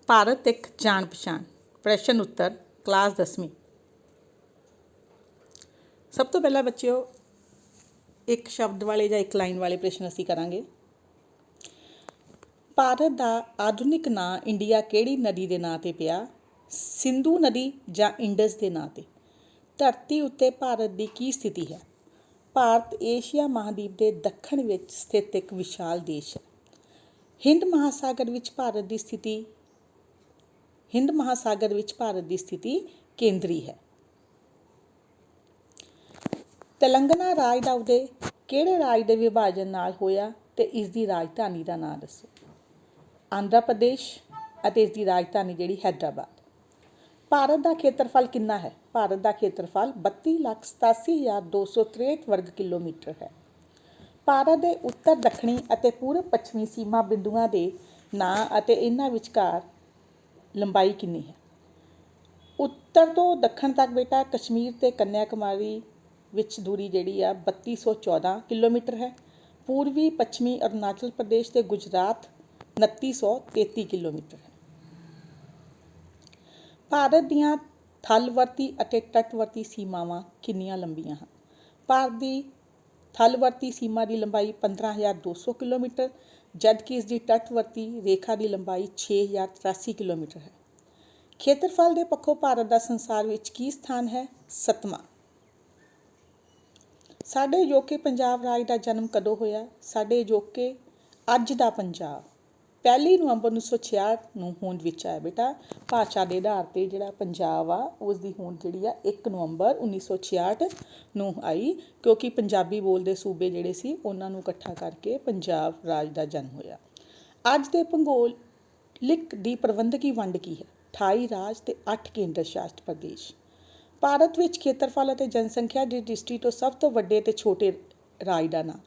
ਭਾਰਤ ਇੱਕ ਜਾਣ ਪਛਾਣ। ਪ੍ਰਸ਼ਨ ਉੱਤਰ ਕਲਾਸ 10ਵੀਂ। ਸਭ ਤੋਂ ਪਹਿਲਾਂ ਬੱਚਿਓ ਇੱਕ ਸ਼ਬਦ ਵਾਲੇ ਜਾਂ ਇੱਕ ਲਾਈਨ ਵਾਲੇ ਪ੍ਰਸ਼ਨ ਅਸੀਂ ਕਰਾਂਗੇ। ਭਾਰਤ ਦਾ ਆਧੁਨਿਕ ਨਾਂ ਇੰਡੀਆ ਕਿਹੜੀ ਨਦੀ ਦੇ ਨਾਂ 'ਤੇ ਪਿਆ? ਸਿੰਧੂ ਨਦੀ ਜਾਂ ਇੰਡਸ ਦੇ ਨਾਂ 'ਤੇ? ਧਰਤੀ ਉੱਤੇ ਭਾਰਤ ਦੀ ਕੀ ਸਥਿਤੀ ਹੈ? ਭਾਰਤ ਏਸ਼ੀਆ ਮਹਾਂਦੀਪ ਦੇ ਦੱਖਣ ਵਿੱਚ ਸਥਿਤ ਇੱਕ ਵਿਸ਼ਾਲ ਦੇਸ਼ ਹੈ। ਹਿੰਦ ਮਹਾਸਾਗਰ ਵਿੱਚ ਭਾਰਤ ਦੀ ਸਥਿਤੀ ਕੇਂਦਰੀ ਹੈ। ਤੇਲੰਗਾਨਾ ਰਾਜ ਦਾ ਉਦੈ ਕਿਹੜੇ ਰਾਜ ਦੇ ਵਿਭਾਜਨ ਨਾਲ ਹੋਇਆ ਤੇ ਇਸ ਦੀ ਰਾਜਧਾਨੀ ਦਾ ਨਾਮ ਦੱਸੋ? ਆਂਧਰਾ ਪ੍ਰਦੇਸ਼ ਅਤੇ ਇਸ ਦੀ ਰਾਜਧਾਨੀ ਜਿਹੜੀ ਹੈਦਰਾਬਾਦ। ਭਾਰਤ ਦਾ ਖੇਤਰਫਲ ਕਿੰਨਾ ਹੈ? ਭਾਰਤ ਦਾ ਖੇਤਰਫਲ 32,87,263 ਵਰਗ ਕਿਲੋਮੀਟਰ ਹੈ। ਭਾਰਤ ਦੇ ਉੱਤਰ ਦੱਖਣੀ ਅਤੇ ਪੂਰਬ ਪੱਛਮੀ ਸੀਮਾ ਬਿੰਦੂਆਂ ਦੇ ਨਾਂ ਅਤੇ ਇਹਨਾਂ ਵਿਚਕਾਰ ਲੰਬਾਈ ਕਿੰਨੀ ਹੈ? ਉੱਤਰ ਤੋਂ ਦੱਖਣ ਤੱਕ ਬੇਟਾ ਕਸ਼ਮੀਰ ਤੇ ਕੰਨਿਆ ਕੁਮਾਰੀ ਵਿੱਚ ਦੂਰੀ ਜਿਹੜੀ ਆ 3214 ਕਿਲੋਮੀਟਰ ਹੈ। ਪੂਰਬੀ ਪੱਛਮੀ ਅਰੁਣਾਚਲ ਪ੍ਰਦੇਸ਼ ਤੇ ਗੁਜਰਾਤ 2933 ਕਿਲੋਮੀਟਰ ਹੈ। ਭਾਰਤ ਦੀਆਂ ਥਲਵਰਤੀ ਅਤੇ ਤਟਵਰਤੀ ਸੀਮਾਵਾਂ ਕਿੰਨੀਆਂ ਲੰਬੀਆਂ ਹਨ? ਭਾਰਤ ਦੀ ਥਲਵਰਤੀ ਸੀਮਾ ਦੀ ਲੰਬਾਈ 15,200 ਕਿਲੋਮੀਟਰ ਜਦਕਿ ਇਸ ਦੀ ਤਟਵਰਤੀ ਰੇਖਾ ਦੀ ਲੰਬਾਈ 6,083 ਕਿਲੋਮੀਟਰ ਹੈ। ਖੇਤਰਫਲ ਦੇ ਪੱਖੋਂ ਭਾਰਤ ਦਾ ਸੰਸਾਰ ਵਿੱਚ ਕੀ ਸਥਾਨ ਹੈ? 7ਵਾਂ। ਸਾਡੇ ਅਜੋਕੇ ਪੰਜਾਬ ਰਾਜ ਦਾ ਜਨਮ ਕਦੋਂ ਹੋਇਆ? ਸਾਡੇ ਅਜੋਕੇ ਅੱਜ ਦਾ ਪੰਜਾਬ 1 ਨਵੰਬਰ 1966 ਨੂੰ ਹੋਂਦ ਵਿੱਚ ਆਇਆ ਬੇਟਾ। ਭਾਸ਼ਾ ਦੇ ਆਧਾਰ 'ਤੇ ਜਿਹੜਾ ਪੰਜਾਬ ਆ ਉਸ ਦੀ ਹੋਂਦ ਜਿਹੜੀ ਆ 1 ਨਵੰਬਰ 1966 ਨੂੰ ਆਈ ਕਿਉਂਕਿ ਪੰਜਾਬੀ ਬੋਲਦੇ ਸੂਬੇ ਜਿਹੜੇ ਸੀ ਉਹਨਾਂ ਨੂੰ ਇਕੱਠਾ ਕਰਕੇ ਪੰਜਾਬ ਰਾਜ ਦਾ ਜਨਮ ਹੋਇਆ। ਅੱਜ ਦੇ ਭੂਗੋਲਿਕ ਦੀ ਪ੍ਰਬੰਧਕੀ ਵੰਡ ਕੀ ਹੈ? 28 ਰਾਜ ਤੇ 8 ਕੇਂਦਰ ਸ਼ਾਸਿਤ ਪ੍ਰਦੇਸ਼। ਭਾਰਤ ਵਿੱਚ ਖੇਤਰਫਲ ਅਤੇ ਜਨਸੰਖਿਆ ਦੀ ਦ੍ਰਿਸ਼ਟੀ ਤੋਂ ਸਭ ਤੋਂ ਵੱਡੇ ਅਤੇ ਛੋਟੇ ਰਾਜ ਦਾ ਨਾਂ।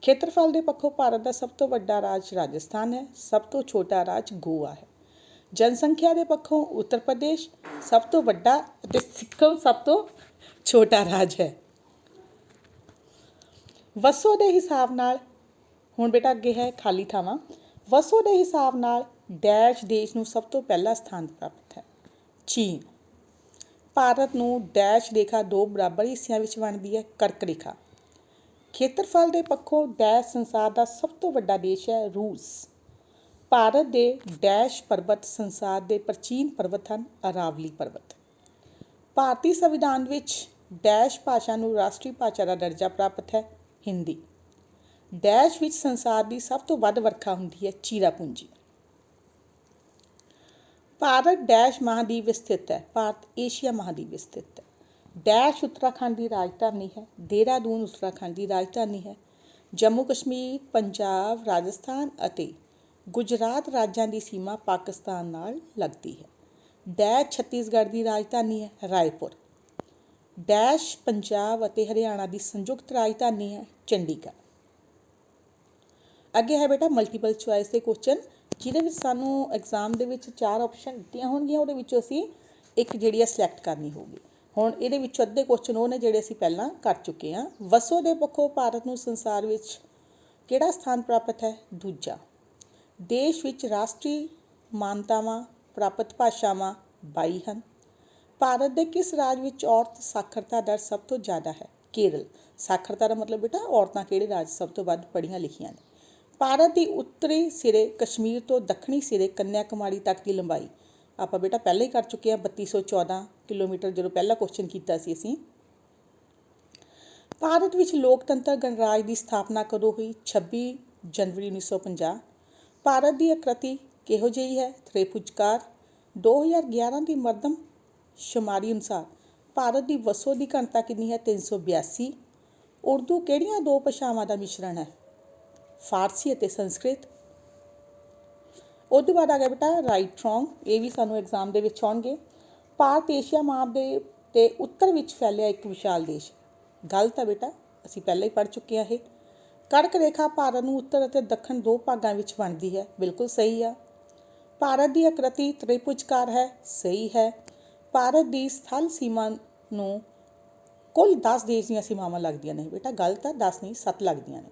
ਖੇਤਰਫਲ ਦੇ ਪੱਖੋਂ ਭਾਰਤ ਦਾ ਸਭ ਤੋਂ ਵੱਡਾ ਰਾਜ ਰਾਜਸਥਾਨ ਹੈ। ਸਭ ਤੋਂ ਛੋਟਾ ਰਾਜ ਗੋਆ ਹੈ। ਜਨਸੰਖਿਆ ਦੇ ਪੱਖੋਂ ਉੱਤਰ ਪ੍ਰਦੇਸ਼ ਸਭ ਤੋਂ ਵੱਡਾ ਅਤੇ ਸਿੱਕਮ ਸਭ ਤੋਂ ਛੋਟਾ ਰਾਜ ਹੈ। ਵਸੋਂ ਦੇ ਹਿਸਾਬ ਨਾਲ ਹੁਣ ਬੇਟਾ ਅੱਗੇ ਹੈ ਖਾਲੀ ਥਾਵਾਂ। ਵਸੋਂ ਦੇ ਹਿਸਾਬ ਨਾਲ ਡੈਸ਼ ਦੇਸ਼ ਨੂੰ ਸਭ ਤੋਂ ਪਹਿਲਾ ਸਥਾਨ ਪ੍ਰਾਪਤ ਹੈ? ਚੀਨ। ਭਾਰਤ ਨੂੰ ਡੈਸ਼ ਰੇਖਾ 2 ਬਰਾਬਰ ਹਿੱਸਿਆਂ ਵਿੱਚ ਵੰਡਦੀ ਹੈ? ਕਰਕ ਰੇਖਾ। ਖੇਤਰਫਲ ਦੇ ਪੱਖੋਂ ਡੈਸ਼ ਸੰਸਾਰ ਦਾ ਸਭ ਤੋਂ ਵੱਡਾ ਦੇਸ਼ ਹੈ? ਰੂਸ। ਭਾਰਤ ਦੇ ਡੈਸ਼ ਪਰਬਤ ਸੰਸਾਰ ਦੇ ਪ੍ਰਾਚੀਨ ਪਰਬਤ ਹਨ? ਅਰਾਵਲੀ ਪਰਬਤ। ਭਾਰਤੀ ਸੰਵਿਧਾਨ ਵਿੱਚ ਡੈਸ਼ ਭਾਸ਼ਾ ਨੂੰ ਰਾਸ਼ਟਰੀ ਭਾਸ਼ਾ ਦਾ ਦਰਜਾ ਪ੍ਰਾਪਤ ਹੈ? ਹਿੰਦੀ। ਡੈਸ਼ ਵਿੱਚ ਸੰਸਾਰ ਦੀ ਸਭ ਤੋਂ ਵੱਧ ਵਰਖਾ ਹੁੰਦੀ ਹੈ? ਚਿਰਾਪੂੰਜੀ। ਭਾਰਤ ਡੈਸ਼ ਮਹਾਂਦੀਪ ਵਿੱਚ ਸਥਿਤ ਹੈ? ਭਾਰਤ ਏਸ਼ੀਆ ਮਹਾਂਦੀਪ ਵਿੱਚ ਸਥਿਤ ਹੈ। ਡੈਸ਼ ਉੱਤਰਾਖੰਡ ਦੀ ਰਾਜਧਾਨੀ ਹੈ? ਦੇਹਰਾਦੂਨ ਉੱਤਰਾਖੰਡ ਦੀ ਰਾਜਧਾਨੀ ਹੈ। ਜੰਮੂ ਕਸ਼ਮੀਰ, ਪੰਜਾਬ, ਰਾਜਸਥਾਨ ਅਤੇ ਗੁਜਰਾਤ ਰਾਜਾਂ ਦੀ ਸੀਮਾ ਪਾਕਿਸਤਾਨ ਨਾਲ ਲੱਗਦੀ ਹੈ। ਡੈਸ਼ ਛੱਤੀਸਗੜ੍ਹ ਦੀ ਰਾਜਧਾਨੀ ਹੈ? ਰਾਏਪੁਰ। ਡੈਸ਼ ਪੰਜਾਬ ਅਤੇ ਹਰਿਆਣਾ ਦੀ ਸੰਯੁਕਤ ਰਾਜਧਾਨੀ ਹੈ? ਚੰਡੀਗੜ੍ਹ। ਅੱਗੇ ਹੈ ਬੇਟਾ ਮਲਟੀਪਲ ਚੁਆਇਸ ਦੇ ਕੁਐਸਚਨ ਜਿਹਦੇ ਵਿੱਚ ਸਾਨੂੰ ਐਗਜ਼ਾਮ ਦੇ ਵਿੱਚ 4 ਆਪਸ਼ਨ ਦਿੱਤੀਆਂ ਹੋਣਗੀਆਂ। ਉਹਦੇ ਵਿੱਚੋਂ ਅਸੀਂ ਇੱਕ ਜਿਹੜੀ ਆ ਸਿਲੈਕਟ ਕਰਨੀ ਹੋਊਗੀ। ਹੁਣ ਇਹਦੇ ਵਿੱਚੋਂ ਅੱਧੇ ਕੁਐਸਚਨ ਉਹ ਨੇ ਜਿਹੜੇ ਅਸੀਂ ਪਹਿਲਾਂ ਕਰ ਚੁੱਕੇ ਹਾਂ। ਵਸੋਂ ਦੇ ਪੱਖੋਂ ਭਾਰਤ ਨੂੰ ਸੰਸਾਰ ਵਿੱਚ ਕਿਹੜਾ ਸਥਾਨ ਪ੍ਰਾਪਤ ਹੈ? ਦੂਜਾ। ਦੇਸ਼ ਵਿੱਚ ਰਾਸ਼ਟਰੀ ਮਾਨਤਾਵਾਂ ਪ੍ਰਾਪਤ ਭਾਸ਼ਾਵਾਂ 22 ਹਨ। ਭਾਰਤ ਦੇ ਕਿਸ ਰਾਜ ਵਿੱਚ ਔਰਤ ਸਾਖਰਤਾ ਦਰ ਸਭ ਤੋਂ ਜ਼ਿਆਦਾ ਹੈ? ਕੇਰਲ। ਸਾਖਰਤਾ ਦਾ ਮਤਲਬ ਬੇਟਾ ਔਰਤਾਂ ਕਿਹੜੇ ਰਾਜ ਸਭ ਤੋਂ ਵੱਧ ਪੜ੍ਹੀਆਂ ਲਿਖੀਆਂ ਨੇ। ਭਾਰਤ ਦੀ ਉੱਤਰੀ ਸਿਰੇ ਕਸ਼ਮੀਰ ਤੋਂ ਦੱਖਣੀ ਸਿਰੇ ਕੰਨਿਆ ਕੁਮਾਰੀ ਤੱਕ ਦੀ ਲੰਬਾਈ ਆਪਾਂ ਬੇਟਾ ਪਹਿਲਾਂ ਹੀ ਕਰ ਚੁੱਕੇ ਹਾਂ 3214 ਕਿਲੋਮੀਟਰ ਜਦੋਂ ਪਹਿਲਾ ਕੁਐਸਚਨ ਕੀਤਾ ਸੀ ਅਸੀਂ। ਭਾਰਤ ਵਿੱਚ ਲੋਕਤੰਤਰ ਗਣਰਾਜ ਦੀ ਸਥਾਪਨਾ ਕਦੋਂ ਹੋਈ? 26 ਜਨਵਰੀ 1950। ਭਾਰਤ ਦੀ ਆਕ੍ਰਿਤੀ ਕਿਹੋ ਜਿਹੀ ਹੈ? ਤ੍ਰਿਭੁਜਾਕਾਰ। 2011 ਦੀ ਮਰਦਮ ਸ਼ੁਮਾਰੀ ਅਨੁਸਾਰ ਭਾਰਤ ਦੀ ਵਸੋਂ ਦੀ ਘਣਤਾ ਕਿੰਨੀ ਹੈ? 382। ਉਰਦੂ ਕਿਹੜੀਆਂ 2 ਭਾਸ਼ਾਵਾਂ ਦਾ ਮਿਸ਼ਰਣ ਹੈ? ਫਾਰਸੀ ਅਤੇ ਸੰਸਕ੍ਰਿਤ। ਉਹ ਤੋਂ ਬਾਅਦ ਆ ਗਿਆ ਬੇਟਾ ਰਾਈਟ ਰੋਂਗ। ਇਹ ਵੀ ਸਾਨੂੰ ਐਗਜ਼ਾਮ ਦੇ ਵਿੱਚ ਆਉਣਗੇ। ਭਾਰਤ ਏਸ਼ੀਆ ਮਹਾਂਦੀਪ ਦੇ ਉੱਤਰ ਵਿੱਚ ਫੈਲਿਆ ਇੱਕ ਵਿਸ਼ਾਲ ਦੇਸ਼। ਗਲਤ ਹੈ ਬੇਟਾ, ਅਸੀਂ ਪਹਿਲਾਂ ਹੀ ਪੜ੍ਹ ਚੁੱਕੇ ਹਾਂ ਇਹ। ਕਰਕ ਰੇਖਾ ਭਾਰਤ ਨੂੰ ਉੱਤਰ ਅਤੇ ਦੱਖਣ 2 ਭਾਗਾਂ ਵਿੱਚ ਵੰਡਦੀ ਹੈ? ਬਿਲਕੁਲ ਸਹੀ ਆ। ਭਾਰਤ ਦੀ ਆਕ੍ਰਿਤੀ ਤ੍ਰਿਭੁਜਾਕਾਰ ਹੈ? ਸਹੀ ਹੈ। ਭਾਰਤ ਦੀ ਸਥਲ ਸੀਮਾ ਨੂੰ ਕੁੱਲ 10 ਦੇਸ਼ ਦੀਆਂ ਸੀਮਾਵਾਂ ਲੱਗਦੀਆਂ ਨੇ? ਬੇਟਾ ਗਲਤ ਹੈ, 10 ਨਹੀਂ 7 ਲੱਗਦੀਆਂ ਨੇ।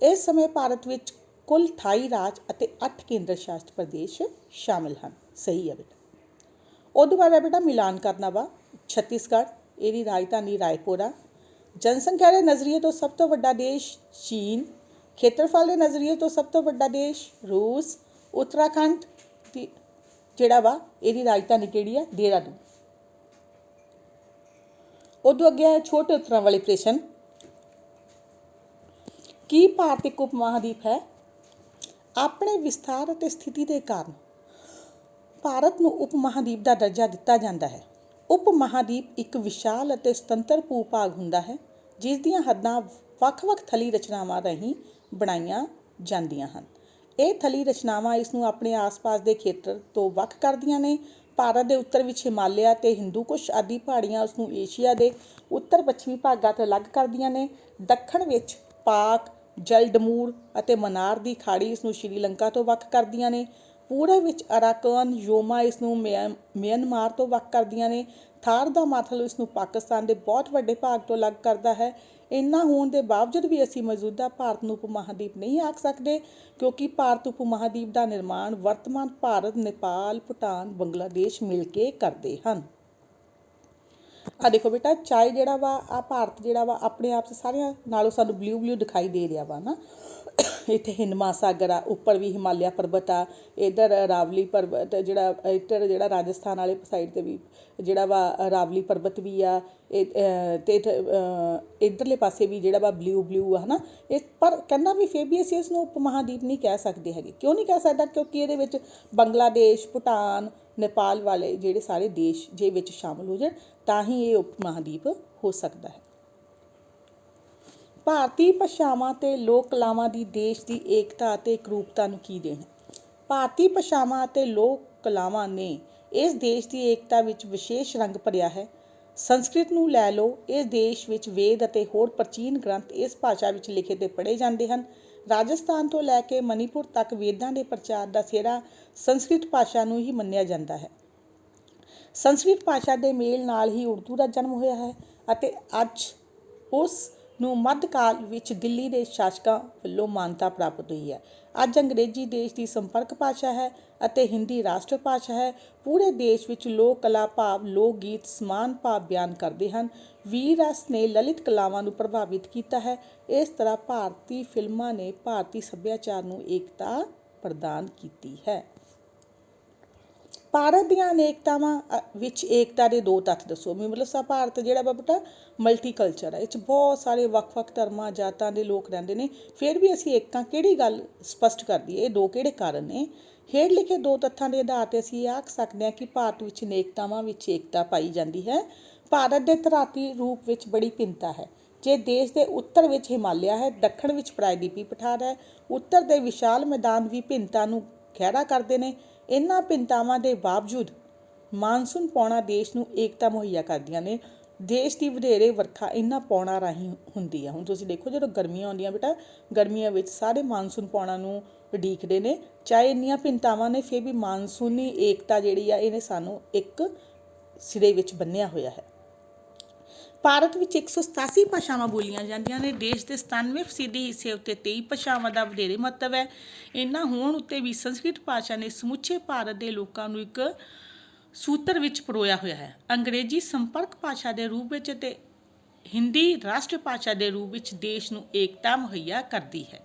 ਇਸ ਸਮੇਂ ਭਾਰਤ ਵਿੱਚ ਕੁੱਲ 28 ਰਾਜ ਅਤੇ 8 ਕੇਂਦਰ ਸ਼ਾਸਿਤ ਪ੍ਰਦੇਸ਼ ਸ਼ਾਮਿਲ ਹਨ। ਸਹੀ ਹੈ ਬੇਟਾ। ਉਦੋਂ ਬਾਅਦ ਹੈ ਬੇਟਾ ਮਿਲਾਨ ਕਰਨਾ ਵਾ ਛੱਤੀਸਗੜ੍ਹ, ਇਹਦੀ ਰਾਜਧਾਨੀ ਰਾਏਪੁਰ ਆ। ਜਨਸੰਖਿਆ ਦੇ ਨਜ਼ਰੀਏ ਤੋਂ ਸਭ ਤੋਂ ਵੱਡਾ ਦੇਸ਼ ਚੀਨ, ਖੇਤਰਫਲ ਦੇ ਨਜ਼ਰੀਏ ਤੋਂ ਸਭ ਤੋਂ ਵੱਡਾ ਦੇਸ਼ ਰੂਸ, ਉੱਤਰਾਖੰਡ ਦੀ ਜਿਹੜਾ ਵਾ ਇਹਦੀ ਰਾਜਧਾਨੀ ਕਿਹੜੀ ਆ ਦੇਹਰਾਦੂਨ। ਉਦੋਂ ਅੱਗੇ ਹੈ ਛੋਟੇ ਉੱਤਰਾਂ ਵਾਲੇ ਪ੍ਰਸ਼ਨ। ਕੀ ਭਾਰਤ ਇੱਕ ਉਪ ਮਹਾਦੀਪ ਹੈ? ਆਪਣੇ ਵਿਸਥਾਰ ਅਤੇ ਸਥਿਤੀ ਦੇ ਕਾਰਨ ਭਾਰਤ ਨੂੰ ਉਪ ਮਹਾਦੀਪ ਦਾ ਦਰਜਾ ਦਿੱਤਾ ਜਾਂਦਾ ਹੈ। ਉਪ ਮਹਾਦੀਪ ਇੱਕ ਵਿਸ਼ਾਲ ਅਤੇ ਸੁਤੰਤਰ ਭੂ-ਭਾਗ ਹੁੰਦਾ ਹੈ ਜਿਸ ਦੀਆਂ ਹੱਦਾਂ ਵੱਖ-ਵੱਖ ਥਲੀ ਰਚਨਾਵਾਂ ਰਾਹੀਂ ਬਣਾਈਆਂ ਜਾਂਦੀਆਂ ਹਨ। ਇਹ ਥਲੀ ਰਚਨਾਵਾਂ ਇਸ ਨੂੰ ਆਪਣੇ ਆਸ-ਪਾਸ ਦੇ ਖੇਤਰ ਤੋਂ ਵੱਖ ਕਰਦੀਆਂ ਨੇ। ਭਾਰਤ ਦੇ ਉੱਤਰ ਵਿੱਚ ਹਿਮਾਲਿਆ ਤੇ ਹਿੰਦੂਕੁਸ਼ ਆਦਿ ਪਹਾੜੀਆਂ ਉਸ ਨੂੰ ਏਸ਼ੀਆ ਦੇ ਉੱਤਰ ਪੱਛਮੀ ਭਾਗਾਂ ਤੋਂ ਅਲੱਗ ਕਰਦੀਆਂ ਨੇ। ਦੱਖਣ ਵਿੱਚ ਪਾਕ, ਜਲਡਮੂਰ ਅਤੇ ਮਨਾਰ ਦੀ ਖਾੜੀ ਇਸ ਨੂੰ ਸ਼੍ਰੀਲੰਕਾ ਤੋਂ ਵੱਖ ਕਰਦੀਆਂ ਨੇ। ਪੂਰਬ ਵਿੱਚ ਅਰਾਕਾਨ ਯੋਮਾ ਇਸ ਨੂੰ ਮਿਆਂਮਾਰ ਤੋਂ ਵੱਖ ਕਰਦੀਆਂ ਨੇ। ਥਾਰ ਦਾ ਮਾਥਲ ਇਸ ਨੂੰ ਪਾਕਿਸਤਾਨ ਦੇ ਬਹੁਤ ਵੱਡੇ ਭਾਗ ਤੋਂ ਅਲੱਗ ਕਰਦਾ ਹੈ। ਇੰਨਾ ਹੋਣ ਦੇ ਬਾਵਜੂਦ ਵੀ ਅਸੀਂ ਮੌਜੂਦਾ ਭਾਰਤ ਨੂੰ ਉਪ ਮਹਾਦੀਪ ਨਹੀਂ ਆਖ ਸਕਦੇ ਕਿਉਂਕਿ ਭਾਰਤ ਉਪ ਮਹਾਦੀਪ ਦਾ ਨਿਰਮਾਣ ਵਰਤਮਾਨ ਭਾਰਤ, ਨੇਪਾਲ, ਭੂਟਾਨ, ਬੰਗਲਾਦੇਸ਼ ਮਿਲ ਕੇ ਕਰਦੇ ਹਨ। ਆ ਦੇਖੋ ਬੇਟਾ, ਚਾਹੇ ਜਿਹੜਾ ਵਾ ਆ ਭਾਰਤ ਜਿਹੜਾ ਵਾ ਆਪਣੇ ਆਪ 'ਚ ਸਾਰਿਆਂ ਨਾਲੋਂ ਸਾਨੂੰ ਬਲਿਊ ਦਿਖਾਈ ਦੇ ਰਿਹਾ ਵਾ ਨਾ। ਇੱਥੇ ਹਿੰਦ ਮਹਾਸਾਗਰ ਆ, ਉੱਪਰ ਵੀ ਹਿਮਾਲਿਆ ਪਰਬਤ ਆ, ਇੱਧਰ ਅਰਾਵਲੀ ਪਰਬਤ ਇੱਧਰ ਜਿਹੜਾ ਰਾਜਸਥਾਨ ਵਾਲੇ ਸਾਈਡ 'ਤੇ ਵੀ ਜਿਹੜਾ ਵਾ ਅਰਾਵਲੀ ਪਰਬਤ ਵੀ ਆ, ਅਤੇ ਇੱਧਰਲੇ ਪਾਸੇ ਵੀ ਜਿਹੜਾ ਵਾ ਬਲਿਊ ਆ ਹੈ ਨਾ। ਇਹ ਪਰ ਕਹਿੰਦਾ ਵੀ ਫਿਰ ਵੀ ਅਸੀਂ ਇਸ ਨੂੰ ਉਪ ਮਹਾਦੀਪ ਨਹੀਂ ਕਹਿ ਸਕਦੇ ਹੈਗੇ। ਕਿਉਂ ਨਹੀਂ ਕਹਿ ਸਕਦਾ? ਕਿਉਂਕਿ ਇਹਦੇ ਵਿੱਚ ਬੰਗਲਾਦੇਸ਼, ਭੂਟਾਨ, ਨੇਪਾਲ ਵਾਲੇ ਜਿਹੜੇ ਸਾਰੇ ਦੇਸ਼ ਜੇ ਵਿੱਚ ਸ਼ਾਮਿਲ ਹੋ ਜਾਣ ਤਾਂ ਹੀ ਇਹ ਉਪ ਮਹਾਦੀਪ ਹੋ ਸਕਦਾ ਹੈ। ਭਾਰਤੀ ਭਾਸ਼ਾਵਾਂ ਅਤੇ ਲੋਕ ਕਲਾਵਾਂ ਦੀ ਦੇਸ਼ ਦੀ ਏਕਤਾ ਅਤੇ ਇਕਰੂਪਤਾ ਨੂੰ ਕੀ ਦੇਣ? ਭਾਰਤੀ ਭਾਸ਼ਾਵਾਂ ਅਤੇ ਲੋਕ ਕਲਾਵਾਂ ਨੇ ਇਸ ਦੇਸ਼ ਦੀ ਏਕਤਾ ਵਿੱਚ ਵਿਸ਼ੇਸ਼ ਰੰਗ ਭਰਿਆ ਹੈ। ਸੰਸਕ੍ਰਿਤ ਨੂੰ ਲੈ ਲਓ, ਇਸ ਦੇਸ਼ ਵਿੱਚ ਵੇਦ ਅਤੇ ਹੋਰ ਪ੍ਰਾਚੀਨ ਗ੍ਰੰਥ ਇਸ ਭਾਸ਼ਾ ਵਿੱਚ ਲਿਖੇ ਤੇ ਪੜ੍ਹੇ ਜਾਂਦੇ ਹਨ। ਰਾਜਸਥਾਨ ਤੋਂ ਲੈ ਕੇ ਮਣੀਪੁਰ ਤੱਕ ਵੇਦਾਂ ਦੇ ਪ੍ਰਚਾਰ ਦਾ ਸਿਹਰਾ ਸੰਸਕ੍ਰਿਤ ਭਾਸ਼ਾ ਨੂੰ ਹੀ ਮੰਨਿਆ ਜਾਂਦਾ ਹੈ। ਸੰਸਕ੍ਰਿਤ ਭਾਸ਼ਾ ਦੇ ਮੇਲ ਨਾਲ ਹੀ ਉਰਦੂ ਦਾ ਜਨਮ ਹੋਇਆ ਹੈ ਅਤੇ ਅੱਜ ਉਸ ਨੂੰ ਮੱਧਕਾਲ ਵਿੱਚ ਦਿੱਲੀ ਦੇ ਸ਼ਾਸਕਾਂ ਵੱਲੋਂ ਮਾਨਤਾ ਪ੍ਰਾਪਤ ਹੋਈ ਹੈ। ਅੱਜ ਅੰਗਰੇਜ਼ੀ ਦੇਸ਼ ਦੀ ਸੰਪਰਕ ਭਾਸ਼ਾ ਹੈ ਅਤੇ ਹਿੰਦੀ ਰਾਸ਼ਟਰ ਭਾਸ਼ਾ ਹੈ। ਪੂਰੇ ਦੇਸ਼ ਵਿੱਚ ਲੋਕ ਕਲਾ ਭਾਵ ਲੋਕ ਗੀਤ ਸਮਾਨ ਭਾਵ ਬਿਆਨ ਕਰਦੇ ਹਨ। ਵੀਰ ਰਸ ਨੇ ਲਲਿਤ ਕਲਾਵਾਂ ਨੂੰ ਪ੍ਰਭਾਵਿਤ ਕੀਤਾ ਹੈ। ਇਸ ਤਰ੍ਹਾਂ ਭਾਰਤੀ ਫਿਲਮਾਂ ਨੇ ਭਾਰਤੀ ਸੱਭਿਆਚਾਰ ਨੂੰ ਏਕਤਾ ਪ੍ਰਦਾਨ ਕੀਤੀ ਹੈ। ਭਾਰਤ ਦੀਆਂ ਅਨੇਕਤਾਵਾਂ ਵਿੱਚ ਏਕਤਾ ਦੇ ਦੋ ਤੱਥ ਦੱਸੋ। ਮਤਲਬ ਭਾਰਤ ਜਿਹੜਾ ਵਾ ਬੇਟਾ ਮਲਟੀਕਲਚਰ ਹੈ। ਇਹ 'ਚ ਬਹੁਤ ਸਾਰੇ ਵੱਖ-ਵੱਖ ਧਰਮਾਂ ਜਾਤਾਂ ਦੇ ਲੋਕ ਰਹਿੰਦੇ ਨੇ, ਫਿਰ ਵੀ ਅਸੀਂ ਏਕਤਾ ਕਿਹੜੀ ਗੱਲ ਸਪਸ਼ਟ ਕਰਦੀ ਹੈ? ਇਹ ਦੋ ਕਿਹੜੇ ਕਾਰਨ ਨੇ? ਹੇਠ ਲਿਖੇ ਦੋ ਤੱਥਾਂ ਦੇ ਆਧਾਰ 'ਤੇ ਅਸੀਂ ਆਖ ਸਕਦੇ ਹਾਂ ਕਿ ਭਾਰਤ ਵਿੱਚ ਅਨੇਕਤਾਵਾਂ ਵਿੱਚ ਏਕਤਾ ਪਾਈ ਜਾਂਦੀ ਹੈ। ਭਾਰਤ ਦੇ ਧਰਾਤੀ ਰੂਪ ਵਿੱਚ ਬੜੀ ਭਿੰਨਤਾ ਹੈ। ਜੇ ਦੇਸ਼ ਦੇ ਉੱਤਰ ਵਿੱਚ ਹਿਮਾਲਿਆ ਹੈ, ਦੱਖਣ ਵਿੱਚ ਪ੍ਰਾਇਦੀਪੀ ਪਠਾਰ ਹੈ। ਉੱਤਰ ਦੇ ਵਿਸ਼ਾਲ ਮੈਦਾਨ ਵੀ ਭਿੰਨਤਾ ਨੂੰ ਗਹਿਰਾ ਕਰਦੇ ਨੇ। ਇਹਨਾਂ ਭਿੰਨਤਾਵਾਂ ਦੇ ਬਾਵਜੂਦ ਮਾਨਸੂਨ ਪੌਣਾ ਦੇਸ਼ ਨੂੰ ਏਕਤਾ ਮੁਹੱਈਆ ਕਰਦੀਆਂ ਨੇ। ਦੇਸ਼ ਦੀ ਵਧੇਰੇ ਵਰਖਾ ਇਹਨਾਂ ਪੌਣਾ ਰਾਹੀਂ ਹੁੰਦੀ ਹੈ। ਹੁਣ ਤੁਸੀਂ ਦੇਖੋ ਜਦੋਂ ਗਰਮੀਆਂ ਆਉਂਦੀਆਂ ਬੇਟਾ, ਗਰਮੀਆਂ ਵਿੱਚ ਸਾਰੇ ਮਾਨਸੂਨ ਪੌਣਾ ਨੂੰ ਉਡੀਕਦੇ ਨੇ। ਚਾਹੇ ਇੰਨੀਆਂ ਭਿੰਨਤਾਵਾਂ ਨੇ ਫਿਰ ਵੀ ਮਾਨਸੂਨੀ ਏਕਤਾ ਜਿਹੜੀ ਆ ਇਹਨੇ ਸਾਨੂੰ ਇੱਕ ਸਿਰੇ ਵਿੱਚ ਬੰਨ੍ਹਿਆ ਹੋਇਆ ਹੈ। ਭਾਰਤ ਵਿੱਚ 187 ਭਾਸ਼ਾਵਾਂ ਬੋਲੀਆਂ ਜਾਂਦੀਆਂ ਨੇ। ਦੇਸ਼ ਦੇ 97% ਹਿੱਸੇ ਉੱਤੇ 23 ਭਾਸ਼ਾਵਾਂ ਦਾ ਵਧੇਰੇ ਮਹੱਤਵ ਹੈ। ਇਹਨਾਂ ਹੋਣ ਉੱਤੇ ਵੀ ਸੰਸਕ੍ਰਿਤ ਭਾਸ਼ਾ ਨੇ ਸਮੁੱਚੇ ਭਾਰਤ ਦੇ ਲੋਕਾਂ ਨੂੰ ਇੱਕ ਸੂਤਰ ਵਿੱਚ ਪਰੋਇਆ ਹੋਇਆ ਹੈ। ਅੰਗਰੇਜ਼ੀ ਸੰਪਰਕ ਭਾਸ਼ਾ ਦੇ ਰੂਪ ਵਿੱਚ ਅਤੇ ਹਿੰਦੀ ਰਾਸ਼ਟਰ ਭਾਸ਼ਾ ਦੇ ਰੂਪ ਵਿੱਚ ਦੇਸ਼ ਨੂੰ ਏਕਤਾ ਮੁਹੱਈਆ ਕਰਦੀ ਹੈ।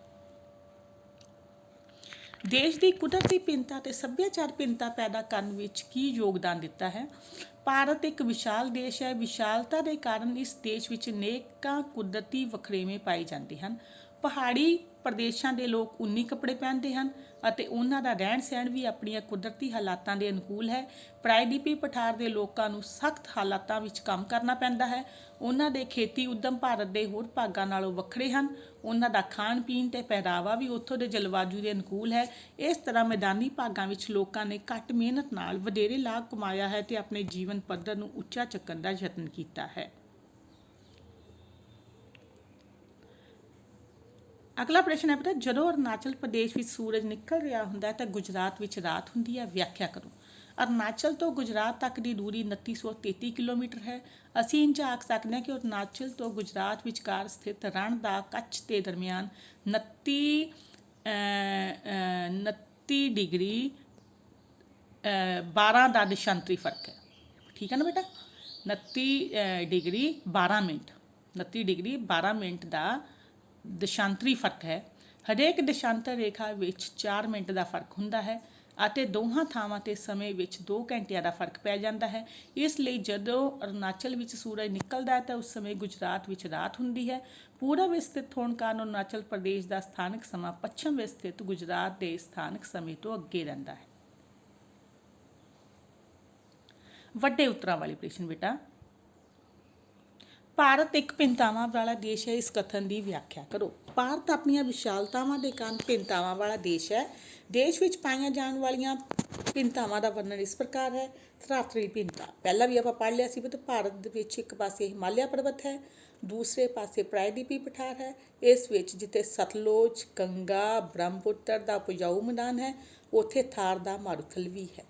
ਦੇਸ਼ ਦੀ ਕੁਦਰਤੀ ਭਿੰਨਤਾ ਅਤੇ ਸੱਭਿਆਚਾਰ ਭਿੰਨਤਾ ਪੈਦਾ ਕਰਨ ਵਿੱਚ ਕੀ ਯੋਗਦਾਨ ਦਿੱਤਾ ਹੈ? ਭਾਰਤ ਇੱਕ ਵਿਸ਼ਾਲ ਦੇਸ਼ ਹੈ। ਵਿਸ਼ਾਲਤਾ ਦੇ ਕਾਰਨ ਇਸ ਦੇਸ਼ ਵਿੱਚ ਅਨੇਕਾਂ ਕੁਦਰਤੀ ਵਖਰੇਵੇਂ ਪਾਏ ਜਾਂਦੇ ਹਨ। ਪਹਾੜੀ ਪ੍ਰਦੇਸ਼ਾਂ ਦੇ ਲੋਕ ਉੱਨੀ ਕੱਪੜੇ ਪਹਿਨਦੇ ਹਨ ਅਤੇ ਉਹਨਾਂ ਦਾ ਰਹਿਣ ਸਹਿਣ ਵੀ ਆਪਣੀਆਂ ਕੁਦਰਤੀ ਹਾਲਾਤਾਂ ਦੇ ਅਨੁਕੂਲ ਹੈ। ਪ੍ਰਾਇਦੀਪੀ ਪਠਾਰ ਦੇ ਲੋਕਾਂ ਨੂੰ ਸਖਤ ਹਾਲਾਤਾਂ ਵਿੱਚ ਕੰਮ ਕਰਨਾ ਪੈਂਦਾ ਹੈ। ਉਹਨਾਂ ਦੇ ਖੇਤੀ ਉੱਦਮ ਭਾਰਤ ਦੇ ਹੋਰ ਭਾਗਾਂ ਨਾਲੋਂ ਵੱਖਰੇ ਹਨ। ਉਹਨਾਂ ਦਾ ਖਾਣ ਪੀਣ ਅਤੇ ਪਹਿਰਾਵਾ ਵੀ ਉੱਥੋਂ ਦੇ ਜਲਵਾਯੂ ਦੇ ਅਨੁਕੂਲ ਹੈ। ਇਸ ਤਰ੍ਹਾਂ ਮੈਦਾਨੀ ਭਾਗਾਂ ਵਿੱਚ ਲੋਕਾਂ ਨੇ ਘੱਟ ਮਿਹਨਤ ਨਾਲ ਵਧੇਰੇ ਲਾਭ ਕਮਾਇਆ ਹੈ ਅਤੇ ਆਪਣੇ ਜੀਵਨ ਪੱਧਰ ਨੂੰ ਉੱਚਾ ਚੁੱਕਣ ਦਾ ਯਤਨ ਕੀਤਾ ਹੈ। ਅਗਲਾ ਪ੍ਰਸ਼ਨ ਹੈ ਬੇਟਾ, ਜਦੋਂ ਅਰੁਣਾਚਲ ਪ੍ਰਦੇਸ਼ ਵਿੱਚ ਸੂਰਜ ਨਿਕਲ ਰਿਹਾ ਹੁੰਦਾ ਹੈ ਤਾਂ ਗੁਜਰਾਤ ਵਿੱਚ ਰਾਤ ਹੁੰਦੀ ਹੈ, ਵਿਆਖਿਆ ਕਰੋ। ਅਰੁਣਾਚਲ ਤੋਂ ਗੁਜਰਾਤ ਤੱਕ ਦੀ ਦੂਰੀ 2933 ਕਿਲੋਮੀਟਰ ਹੈ। ਅਸੀਂ ਇੰਝ ਆਖ ਸਕਦੇ ਹਾਂ ਕਿ ਅਰੁਣਾਚਲ ਤੋਂ ਗੁਜਰਾਤ ਵਿਚਕਾਰ ਸਥਿਤ ਰਣ ਦਾ ਕੱਛ ਦੇ ਦਰਮਿਆਨ 29 29 डिग्री 12 ਦਾ ਦਿਸ਼ਾਂਤਰੀ ਫਰਕ ਹੈ। ਠੀਕ ਹੈ ਨਾ ਬੇਟਾ, 29 ਡਿਗਰੀ 12 ਮਿੰਟ, 29 ਡਿਗਰੀ 12 ਮਿੰਟ ਦਾ ਦਿਸ਼ਾਂਤਰੀ ਫਰਕ ਹੈ। ਹਰੇਕ ਦਿਸ਼ਾਂਤਰ ਰੇਖਾ ਵਿੱਚ 4 ਮਿੰਟ ਦਾ ਫਰਕ ਹੁੰਦਾ ਹੈ ਅਤੇ ਦੋਹਾਂ ਥਾਵਾਂ 'ਤੇ ਸਮੇਂ ਵਿੱਚ 2 ਘੰਟਿਆਂ ਦਾ ਫਰਕ ਪੈ ਜਾਂਦਾ ਹੈ। ਇਸ ਲਈ ਜਦੋਂ ਅਰੁਣਾਚਲ ਵਿੱਚ ਸੂਰਜ ਨਿਕਲਦਾ ਹੈ ਤਾਂ ਉਸ ਸਮੇਂ ਗੁਜਰਾਤ ਵਿੱਚ ਰਾਤ ਹੁੰਦੀ ਹੈ। ਪੂਰਬ ਵਿੱਚ ਸਥਿਤ ਹੋਣ ਕਾਰਨ ਅਰੁਣਾਚਲ ਪ੍ਰਦੇਸ਼ ਦਾ ਸਥਾਨਕ ਸਮਾਂ ਪੱਛਮ ਵਿੱਚ ਸਥਿਤ ਗੁਜਰਾਤ ਦੇ ਸਥਾਨਕ ਸਮੇਂ ਤੋਂ ਅੱਗੇ ਰਹਿੰਦਾ ਹੈ। ਵੱਡੇ ਉੱਤਰਾਂ ਵਾਲੇ ਪ੍ਰਸ਼ਨ ਬੇਟਾ, ਭਾਰਤ ਇੱਕ ਭਿੰਨਤਾਵਾਂ ਵਾਲਾ ਦੇਸ਼ ਹੈ, ਇਸ ਕਥਨ ਦੀ ਵਿਆਖਿਆ ਕਰੋ। ਭਾਰਤ ਆਪਣੀਆਂ ਵਿਸ਼ਾਲਤਾਵਾਂ ਦੇ ਕਾਰਨ ਭਿੰਨਤਾਵਾਂ ਵਾਲਾ ਦੇਸ਼ ਹੈ। ਦੇਸ਼ ਵਿੱਚ ਪਾਈਆਂ ਜਾਣ ਵਾਲੀਆਂ ਭਿੰਨਤਾਵਾਂ ਦਾ ਵਰਣਨ ਇਸ ਪ੍ਰਕਾਰ ਹੈ। ਧਰਾਤਲੀ ਭਿੰਨਤਾ, ਪਹਿਲਾਂ ਵੀ ਆਪਾਂ ਪੜ੍ਹ ਲਿਆ ਸੀ ਬੇਟਾ, ਭਾਰਤ ਦੇ ਵਿੱਚ ਇੱਕ ਪਾਸੇ ਹਿਮਾਲਿਆ ਪਰਬਤ ਹੈ, ਦੂਸਰੇ ਪਾਸੇ ਪ੍ਰਾਇਦੀਪੀ ਪਠਾਰ ਹੈ। ਇਸ ਵਿੱਚ ਜਿੱਥੇ ਸਤਲੁਜ, ਗੰਗਾ, ਬ੍ਰਹਮਪੁੱਤਰ ਦਾ ਉਪਜਾਊ ਮੈਦਾਨ ਹੈ, ਉੱਥੇ ਥਾਰ ਦਾ ਮਾਰੂਥਲ ਵੀ ਹੈ।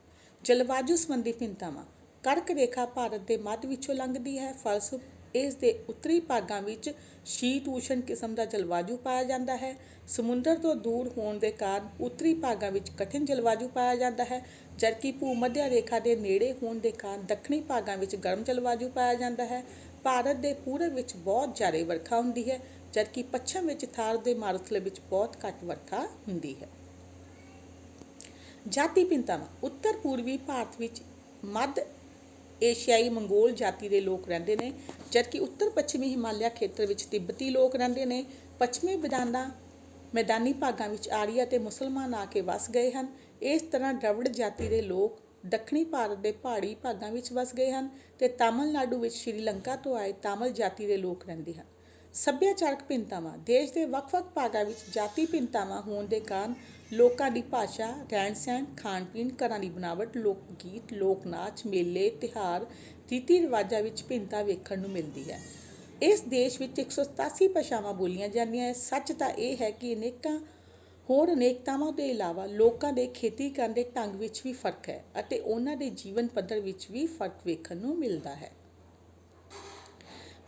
ਜਲਵਾਯੂ ਸੰਬੰਧੀ ਭਿੰਨਤਾਵਾਂ, ਕਰਕ ਰੇਖਾ ਭਾਰਤ ਦੇ ਮੱਧ ਵਿੱਚੋਂ ਲੰਘਦੀ ਹੈ, ਫਲਸਰੂਪ ਇਸ ਦੇ ਉੱਤਰੀ ਭਾਗਾਂ ਵਿੱਚ ਸ਼ੀਤ ਊਸ਼ਣ ਕਿਸਮ ਦਾ ਜਲਵਾਯੂ ਪਾਇਆ ਜਾਂਦਾ ਹੈ। ਸਮੁੰਦਰ ਤੋਂ ਦੂਰ ਹੋਣ ਦੇ ਕਾਰਨ ਉੱਤਰੀ ਭਾਗਾਂ ਵਿੱਚ ਕਠਿਨ ਜਲਵਾਯੂ ਪਾਇਆ ਜਾਂਦਾ ਹੈ, ਜਦਕਿ ਭੂ-ਮੱਧਿਆ ਰੇਖਾ ਦੇ ਨੇੜੇ ਹੋਣ ਦੇ ਕਾਰਨ ਦੱਖਣੀ ਭਾਗਾਂ ਵਿੱਚ ਗਰਮ ਜਲਵਾਯੂ ਪਾਇਆ ਜਾਂਦਾ ਹੈ। ਭਾਰਤ ਦੇ ਪੂਰਬ ਵਿੱਚ ਬਹੁਤ ਜ਼ਿਆਦਾ ਵਰਖਾ ਹੁੰਦੀ ਹੈ, ਜਦਕਿ ਪੱਛਮ ਵਿੱਚ ਥਾਰ ਦੇ ਮਾਰੂਥਲ ਵਿੱਚ ਬਹੁਤ ਘੱਟ ਵਰਖਾ ਹੁੰਦੀ ਹੈ। ਜਾਤੀ ਭਿੰਨਤਾਵਾਂ, ਉੱਤਰ ਪੂਰਬੀ ਭਾਰਤ ਵਿੱਚ ਮੱਧ ਏਸ਼ੀਆਈ ਮੰਗੋਲ ਜਾਤੀ ਦੇ ਲੋਕ ਰਹਿੰਦੇ ਨੇ, ਜਦਕਿ ਉੱਤਰ ਪੱਛਮੀ ਹਿਮਾਲਿਆ ਖੇਤਰ ਵਿੱਚ ਤਿੱਬਤੀ ਲੋਕ ਰਹਿੰਦੇ ਨੇ। ਪੱਛਮੀ ਮੈਦਾਨੀ ਭਾਗਾਂ ਵਿੱਚ ਆਰੀਆ ਅਤੇ ਮੁਸਲਮਾਨ ਆ ਕੇ ਵਸ ਗਏ ਹਨ। ਇਸ ਤਰ੍ਹਾਂ ਦ੍ਰਵਿੜ ਜਾਤੀ ਦੇ ਲੋਕ ਦੱਖਣੀ ਭਾਰਤ ਦੇ ਪਹਾੜੀ ਭਾਗਾਂ ਵਿੱਚ ਵਸ ਗਏ ਹਨ ਅਤੇ ਤਾਮਿਲਨਾਡੂ ਵਿੱਚ ਸ਼੍ਰੀਲੰਕਾ ਤੋਂ ਆਏ ਤਾਮਿਲ ਜਾਤੀ ਦੇ ਲੋਕ ਰਹਿੰਦੇ ਹਨ। ਸੱਭਿਆਚਾਰਕ ਭਿੰਨਤਾਵਾਂ, ਦੇਸ਼ ਦੇ ਵੱਖ-ਵੱਖ ਭਾਗਾਂ ਵਿੱਚ ਜਾਤੀ ਭਿੰਨਤਾਵਾਂ ਹੋਣ ਦੇ ਕਾਰਨ ਲੋਕਾਂ ਦੀ ਭਾਸ਼ਾ, ਰਹਿਣ ਸਹਿਣ, ਖਾਣ ਪੀਣ, ਘਰਾਂ ਦੀ ਬਣਾਵਟ, ਲੋਕ ਗੀਤ, ਲੋਕ ਨਾਚ, ਮੇਲੇ, ਤਿਉਹਾਰ, ਰੀਤੀ ਰਿਵਾਜਾਂ ਵਿੱਚ ਭਿੰਨਤਾ ਵੇਖਣ ਨੂੰ ਮਿਲਦੀ ਹੈ। ਇਸ ਦੇਸ਼ ਵਿੱਚ 187 ਭਾਸ਼ਾਵਾਂ ਬੋਲੀਆਂ ਜਾਂਦੀਆਂ ਹੈ। ਸੱਚ ਤਾਂ ਇਹ ਹੈ ਕਿ ਹੋਰ ਅਨੇਕਤਾਵਾਂ ਤੋਂ ਇਲਾਵਾ ਲੋਕਾਂ ਦੇ ਖੇਤੀ ਕਰਨ ਦੇ ਢੰਗ ਵਿੱਚ ਵੀ ਫਰਕ ਹੈ ਅਤੇ ਉਹਨਾਂ ਦੇ ਜੀਵਨ ਪੱਧਰ ਵਿੱਚ ਵੀ ਫਰਕ ਵੇਖਣ ਨੂੰ ਮਿਲਦਾ ਹੈ।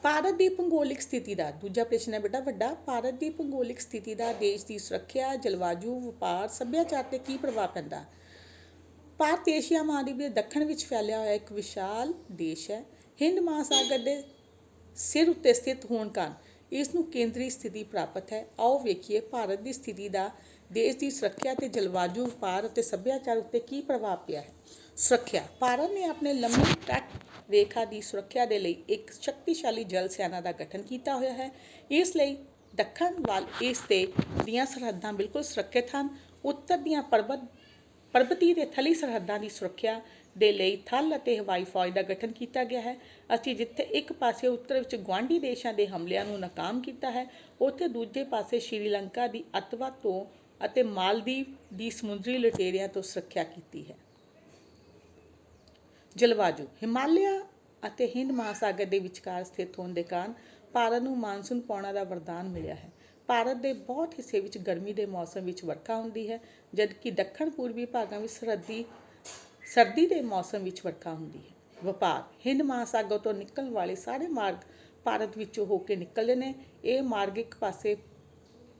ਭਾਰਤ ਦੀ ਭੂਗੋਲਿਕ ਸਥਿਤੀ ਦਾ ਦੂਜਾ ਪ੍ਰਸ਼ਨ ਹੈ ਬੇਟਾ ਵੱਡਾ, ਭਾਰਤ ਦੀ ਭੂਗੋਲਿਕ ਸਥਿਤੀ ਦਾ ਦੇਸ਼ ਦੀ ਸੁਰੱਖਿਆ, ਜਲਵਾਯੂ, ਵਪਾਰ, ਸੱਭਿਆਚਾਰ 'ਤੇ ਕੀ ਪ੍ਰਭਾਵ ਪੈਂਦਾ? ਭਾਰਤ ਏਸ਼ੀਆ ਮਹਾਂਦੀਪ ਦੇ ਦੱਖਣ ਵਿੱਚ ਫੈਲਿਆ ਹੋਇਆ ਇੱਕ ਵਿਸ਼ਾਲ ਦੇਸ਼ ਹੈ। ਹਿੰਦ ਮਹਾਸਾਗਰ ਦੇ ਸਿਰ ਉੱਤੇ ਸਥਿਤ ਹੋਣ ਕਾਰਨ ਇਸ ਨੂੰ ਕੇਂਦਰੀ ਸਥਿਤੀ ਪ੍ਰਾਪਤ ਹੈ। ਆਓ ਵੇਖੀਏ ਭਾਰਤ ਦੀ ਸਥਿਤੀ ਦਾ ਦੇਸ਼ ਦੀ ਸੁਰੱਖਿਆ ਅਤੇ ਜਲਵਾਯੂ, ਵਪਾਰ ਅਤੇ ਸੱਭਿਆਚਾਰ ਉੱਤੇ ਕੀ ਪ੍ਰਭਾਵ ਪਿਆ ਹੈ। ਸੁਰੱਖਿਆ, ਭਾਰਤ ਨੇ ਆਪਣੇ ਲੰਮੀ ਤੱਟ ਰੇਖਾ ਦੀ ਸੁਰੱਖਿਆ ਦੇ ਲਈ ਇੱਕ ਸ਼ਕਤੀਸ਼ਾਲੀ ਜਲ ਸੈਨਾ ਦਾ ਗਠਨ ਕੀਤਾ ਹੋਇਆ ਹੈ। ਇਸ ਲਈ ਦੱਖਣ ਵੱਲ ਇਸ ਦੀਆਂ ਸਰਹੱਦਾਂ ਬਿਲਕੁਲ ਸੁਰੱਖਿਅਤ ਹਨ। ਉੱਤਰ ਦੀਆਂ ਪਰਬਤੀ ਅਤੇ ਥਲੀ ਸਰਹੱਦਾਂ ਦੀ ਸੁਰੱਖਿਆ ਦੇ ਲਈ ਥਲ ਅਤੇ ਹਵਾਈ ਫੌਜ ਦਾ ਗਠਨ ਕੀਤਾ ਗਿਆ ਹੈ। ਅਸੀਂ ਜਿੱਥੇ ਇੱਕ ਪਾਸੇ ਉੱਤਰ ਵਿੱਚ ਗੁਆਂਢੀ ਦੇਸ਼ਾਂ ਦੇ ਹਮਲਿਆਂ ਨੂੰ ਨਾਕਾਮ ਕੀਤਾ ਹੈ, ਉੱਥੇ ਦੂਜੇ ਪਾਸੇ ਸ਼੍ਰੀਲੰਕਾ ਦੀ ਅੱਤਵਾਦ ਤੋਂ ਅਤੇ ਮਾਲਦੀਵ ਦੀ ਸਮੁੰਦਰੀ ਲੁਟੇਰਿਆਂ ਤੋਂ ਸੁਰੱਖਿਆ ਕੀਤੀ ਹੈ। ਜਲਵਾਯੂ, ਹਿਮਾਲਿਆ ਅਤੇ ਹਿੰਦ ਮਹਾਸਾਗਰ ਦੇ ਵਿਚਕਾਰ ਸਥਿਤ ਹੋਣ ਦੇ ਕਾਰਨ ਭਾਰਤ ਨੂੰ ਮਾਨਸੂਨ ਪੌਣਾ ਦਾ ਵਰਦਾਨ ਮਿਲਿਆ ਹੈ। ਭਾਰਤ ਦੇ ਬਹੁਤ ਹਿੱਸੇ ਵਿੱਚ ਗਰਮੀ ਦੇ ਮੌਸਮ ਵਿੱਚ ਵਰਖਾ ਹੁੰਦੀ ਹੈ, ਜਦਕਿ ਦੱਖਣ ਪੂਰਬੀ ਭਾਗਾਂ ਵਿੱਚ ਸਰਦੀ ਦੇ ਮੌਸਮ ਵਿੱਚ ਵਰਖਾ ਹੁੰਦੀ ਹੈ। ਵਪਾਰ, ਹਿੰਦ ਮਹਾਸਾਗਰ ਤੋਂ ਨਿਕਲਣ ਵਾਲੇ ਸਾਰੇ ਮਾਰਗ ਭਾਰਤ ਵਿੱਚੋਂ ਹੋ ਕੇ ਨਿਕਲਦੇ ਨੇ। ਇਹ ਮਾਰਗ ਇੱਕ ਪਾਸੇ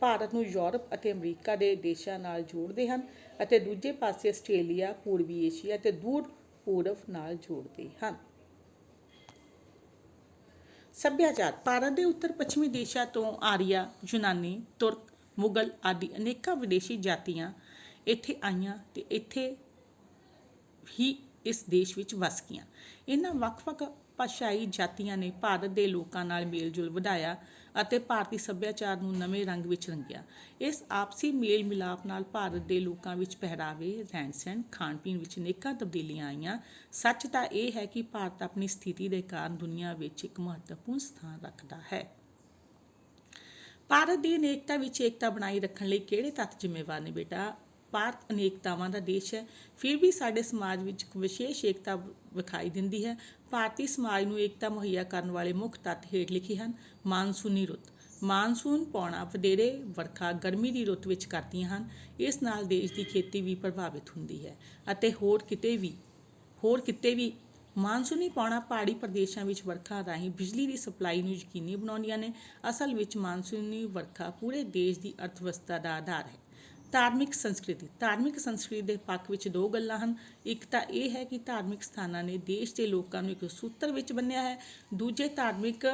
ਭਾਰਤ ਨੂੰ ਯੂਰਪ ਅਤੇ ਅਮਰੀਕਾ ਦੇ ਦੇਸ਼ਾਂ ਨਾਲ ਜੋੜਦੇ ਹਨ ਅਤੇ ਦੂਜੇ ਪਾਸੇ ਆਸਟ੍ਰੇਲੀਆ, ਪੂਰਬੀ ਏਸ਼ੀਆ ਅਤੇ ਦੂਰ ਪੂਰਬ ਨਾਲ ਜੋੜਦੇ ਹਨ। ਸੱਭਿਆਚਾਰ, ਭਾਰਤ ਦੇ ਉੱਤਰ ਪੱਛਮੀ ਦੇਸ਼ਾਂ ਤੋਂ ਆਰੀਆ, ਯੂਨਾਨੀ, ਤੁਰਕ, ਮੁਗਲ ਆਦਿ ਅਨੇਕਾਂ ਵਿਦੇਸ਼ੀ ਜਾਤੀਆਂ ਇੱਥੇ ਆਈਆਂ ਅਤੇ ਇੱਥੇ ਹੀ ਇਸ ਦੇਸ਼ ਵਿੱਚ ਵਸ ਗਈਆਂ। ਇਹਨਾਂ ਵੱਖ-ਵੱਖ ਭਾਸ਼ਾਈ ਜਾਤੀਆਂ ਨੇ ਭਾਰਤ ਦੇ ਲੋਕਾਂ ਨਾਲ ਮੇਲ ਜੋਲ ਵਧਾਇਆ ਅਤੇ ਭਾਰਤੀ ਸੱਭਿਆਚਾਰ ਨੂੰ ਨਵੇਂ ਰੰਗ ਵਿੱਚ ਰੰਗਿਆ। ਇਸ ਆਪਸੀ ਮੇਲ ਮਿਲਾਪ ਨਾਲ ਭਾਰਤ ਦੇ ਲੋਕਾਂ ਵਿੱਚ ਪਹਿਰਾਵੇ, ਰਹਿਣ ਸਹਿਣ, ਖਾਣ ਪੀਣ ਵਿੱਚ ਅਨੇਕਾਂ ਤਬਦੀਲੀਆਂ ਆਈਆਂ। ਸੱਚ ਤਾਂ ਇਹ ਹੈ ਕਿ ਭਾਰਤ ਆਪਣੀ ਸਥਿਤੀ ਦੇ ਕਾਰਨ ਦੁਨੀਆ ਵਿੱਚ ਇੱਕ ਮਹੱਤਵਪੂਰਨ ਸਥਾਨ ਰੱਖਦਾ ਹੈ। ਭਾਰਤ ਦੀ ਅਨੇਕਤਾ ਵਿੱਚ ਏਕਤਾ ਬਣਾਈ ਰੱਖਣ ਲਈ ਕਿਹੜੇ ਤੱਤ ਜ਼ਿੰਮੇਵਾਰ ਨੇ ਬੇਟਾ? ਭਾਰਤ ਅਨੇਕਤਾਵਾਂ ਦਾ ਦੇਸ਼ ਹੈ, ਫਿਰ ਵੀ ਸਾਡੇ ਸਮਾਜ ਵਿੱਚ ਇੱਕ ਵਿਸ਼ੇਸ਼ ਏਕਤਾ ਵਿਖਾਈ ਦਿੰਦੀ ਹੈ। ਭਾਰਤੀ ਸਮਾਜ ਨੂੰ ਏਕਤਾ ਮੁਹੱਈਆ ਕਰਨ ਵਾਲੇ ਮੁੱਖ ਤੱਤ ਹੇਠ ਲਿਖੇ ਹਨ। ਮਾਨਸੂਨੀ ਰੁੱਤ, ਮਾਨਸੂਨ ਪੌਣਾ ਵਧੇਰੇ ਵਰਖਾ ਗਰਮੀ ਦੀ ਰੁੱਤ ਵਿੱਚ ਕਰਦੀਆਂ ਹਨ। ਇਸ ਨਾਲ ਦੇਸ਼ ਦੀ ਖੇਤੀ ਵੀ ਪ੍ਰਭਾਵਿਤ ਹੁੰਦੀ ਹੈ ਅਤੇ ਹੋਰ ਕਿਤੇ ਵੀ ਮਾਨਸੂਨੀ ਪੌਣਾ ਪਹਾੜੀ ਪ੍ਰਦੇਸ਼ਾਂ ਵਿੱਚ ਵਰਖਾ ਰਾਹੀਂ ਬਿਜਲੀ ਦੀ ਸਪਲਾਈ ਨੂੰ ਯਕੀਨੀ ਬਣਾਉਂਦੀਆਂ ਨੇ। ਅਸਲ ਵਿੱਚ ਮਾਨਸੂਨੀ ਵਰਖਾ ਪੂਰੇ ਦੇਸ਼ ਦੀ ਅਰਥ ਵਿਵਸਥਾ ਦਾ ਆਧਾਰ ਹੈ। ਧਾਰਮਿਕ ਸੰਸਕ੍ਰਿਤੀ ਦੇ ਪੱਖ ਵਿੱਚ ਦੋ ਗੱਲਾਂ ਹਨ। ਇੱਕ ਤਾਂ ਇਹ ਹੈ ਕਿ ਧਾਰਮਿਕ ਸਥਾਨਾਂ ਨੇ ਦੇਸ਼ ਦੇ ਲੋਕਾਂ ਨੂੰ ਇੱਕ ਸੂਤਰ ਵਿੱਚ ਬੰਨ੍ਹਿਆ ਹੈ। ਦੂਜੇ, ਧਾਰਮਿਕ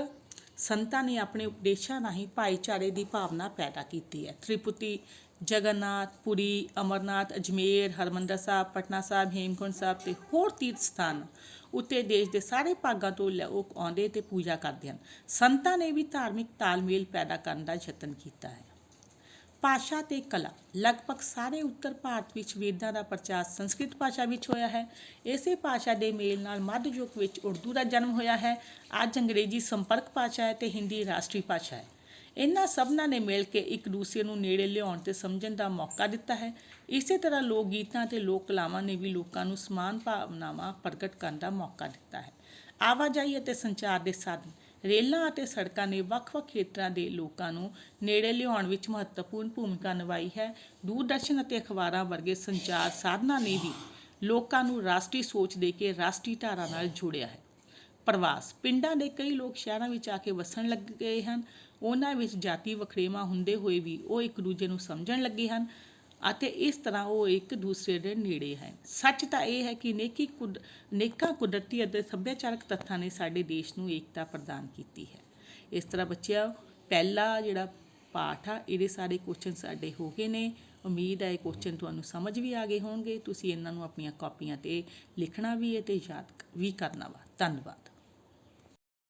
ਸੰਤਾਂ ਨੇ ਆਪਣੇ ਉਪਦੇਸ਼ਾਂ ਰਾਹੀਂ ਭਾਈਚਾਰੇ ਦੀ ਭਾਵਨਾ ਪੈਦਾ ਕੀਤੀ ਹੈ। ਤ੍ਰਿਪੁਟੀ, ਜਗਨਨਾਥ ਪੁਰੀ, ਅਮਰਨਾਥ, ਅਜਮੇਰ, ਹਰਿਮੰਦਰ ਸਾਹਿਬ, ਪਟਨਾ ਸਾਹਿਬ, ਹੇਮਕੁੰਟ ਸਾਹਿਬ ਅਤੇ ਹੋਰ ਤੀਰਥ ਸਥਾਨ ਉੱਤੇ ਦੇਸ਼ ਦੇ ਸਾਰੇ ਭਾਗਾਂ ਤੋਂ ਲੋਕ ਆਉਂਦੇ ਅਤੇ ਪੂਜਾ ਕਰਦੇ ਹਨ। ਸੰਤਾਂ ਨੇ ਵੀ ਧਾਰਮਿਕ ਤਾਲਮੇਲ ਪੈਦਾ ਕਰਨ ਦਾ ਯਤਨ ਕੀਤਾ ਹੈ। ਭਾਸ਼ਾ ਅਤੇ ਕਲਾ, ਲਗਭਗ ਸਾਰੇ ਉੱਤਰ ਭਾਰਤ ਵਿੱਚ ਵੇਦਾਂ ਦਾ ਪ੍ਰਚਾਰ ਸੰਸਕ੍ਰਿਤ ਭਾਸ਼ਾ ਵਿੱਚ ਹੋਇਆ ਹੈ। ਇਸੇ ਭਾਸ਼ਾ ਦੇ ਮੇਲ ਨਾਲ ਮੱਧ ਯੁੱਗ ਵਿੱਚ ਉਰਦੂ ਦਾ ਜਨਮ ਹੋਇਆ ਹੈ। ਅੱਜ ਅੰਗਰੇਜ਼ੀ ਸੰਪਰਕ ਭਾਸ਼ਾ ਹੈ ਅਤੇ ਹਿੰਦੀ ਰਾਸ਼ਟਰੀ ਭਾਸ਼ਾ ਹੈ। ਇਹਨਾਂ ਸਭਨਾਂ ਨੇ ਮਿਲ ਕੇ ਇੱਕ ਦੂਸਰੇ ਨੂੰ ਨੇੜੇ ਲਿਆਉਣ ਅਤੇ ਸਮਝਣ ਦਾ ਮੌਕਾ ਦਿੱਤਾ ਹੈ। ਇਸੇ ਤਰ੍ਹਾਂ ਲੋਕ ਗੀਤਾਂ ਅਤੇ ਲੋਕ ਕਲਾਵਾਂ ਨੇ ਵੀ ਲੋਕਾਂ ਨੂੰ ਸਮਾਨ ਭਾਵਨਾਵਾਂ ਪ੍ਰਗਟ ਕਰਨ ਦਾ ਮੌਕਾ ਦਿੱਤਾ ਹੈ। ਆਵਾਜਾਈ ਅਤੇ ਸੰਚਾਰ ਦੇ ਸਾਧਨ, ਰੇਲਾਂ ਅਤੇ ਸੜਕਾਂ ਨੇ ਵੱਖ-ਵੱਖ ਖੇਤਰਾਂ ਦੇ ਲੋਕਾਂ ਨੂੰ ਨੇੜੇ ਲਿਆਉਣ ਵਿੱਚ ਮਹੱਤਵਪੂਰਨ ਭੂਮਿਕਾ ਨਿਭਾਈ ਹੈ। ਦੂਰਦਰਸ਼ਨ ਅਤੇ ਅਖਬਾਰਾਂ ਵਰਗੇ ਸੰਚਾਰ ਸਾਧਨਾਂ ਨੇ ਵੀ ਲੋਕਾਂ ਨੂੰ ਰਾਸ਼ਟਰੀ ਸੋਚ ਦੇ ਕੇ ਰਾਸ਼ਟਰੀ ਧਾਰਾ ਨਾਲ ਜੋੜਿਆ ਹੈ। ਪ੍ਰਵਾਸ, ਪਿੰਡਾਂ ਦੇ ਕਈ ਲੋਕ ਸ਼ਹਿਰਾਂ ਵਿੱਚ ਆ ਕੇ ਵਸਣ ਲੱਗ ਗਏ ਹਨ। ਉਹਨਾਂ ਵਿੱਚ ਜਾਤੀ ਵਖਰੇਵਾਂ ਹੁੰਦੇ ਹੋਏ ਵੀ ਉਹ ਇੱਕ ਦੂਜੇ ਨੂੰ ਸਮਝਣ ਲੱਗੇ ਹਨ ਅਤੇ ਇਸ ਤਰ੍ਹਾਂ ਉਹ ਇੱਕ ਦੂਸਰੇ ਦੇ ਨੇੜੇ ਹੈ। ਸੱਚ ਤਾਂ ਇਹ ਹੈ ਕਿ ਅਨੇਕਾਂ ਕੁਦਰਤੀ ਅਤੇ ਸੱਭਿਆਚਾਰਕ ਤੱਥਾਂ ਨੇ ਸਾਡੇ ਦੇਸ਼ ਨੂੰ ਏਕਤਾ ਪ੍ਰਦਾਨ ਕੀਤੀ ਹੈ। ਇਸ ਤਰ੍ਹਾਂ ਬੱਚਿਆਂ, ਪਹਿਲਾ ਜਿਹੜਾ ਪਾਠ ਆ ਇਹਦੇ ਸਾਰੇ ਕੁਐਸਚਨ ਸਾਡੇ ਹੋ ਗਏ ਨੇ। ਉਮੀਦ ਹੈ ਇਹ ਕੁਐਸਚਨ ਤੁਹਾਨੂੰ ਸਮਝ ਵੀ ਆ ਗਏ ਹੋਣਗੇ। ਤੁਸੀਂ ਇਹਨਾਂ ਨੂੰ ਆਪਣੀਆਂ ਕਾਪੀਆਂ 'ਤੇ ਲਿਖਣਾ ਵੀ ਹੈ ਅਤੇ ਯਾਦ ਵੀ ਕਰਨਾ ਵਾ। ਧੰਨਵਾਦ।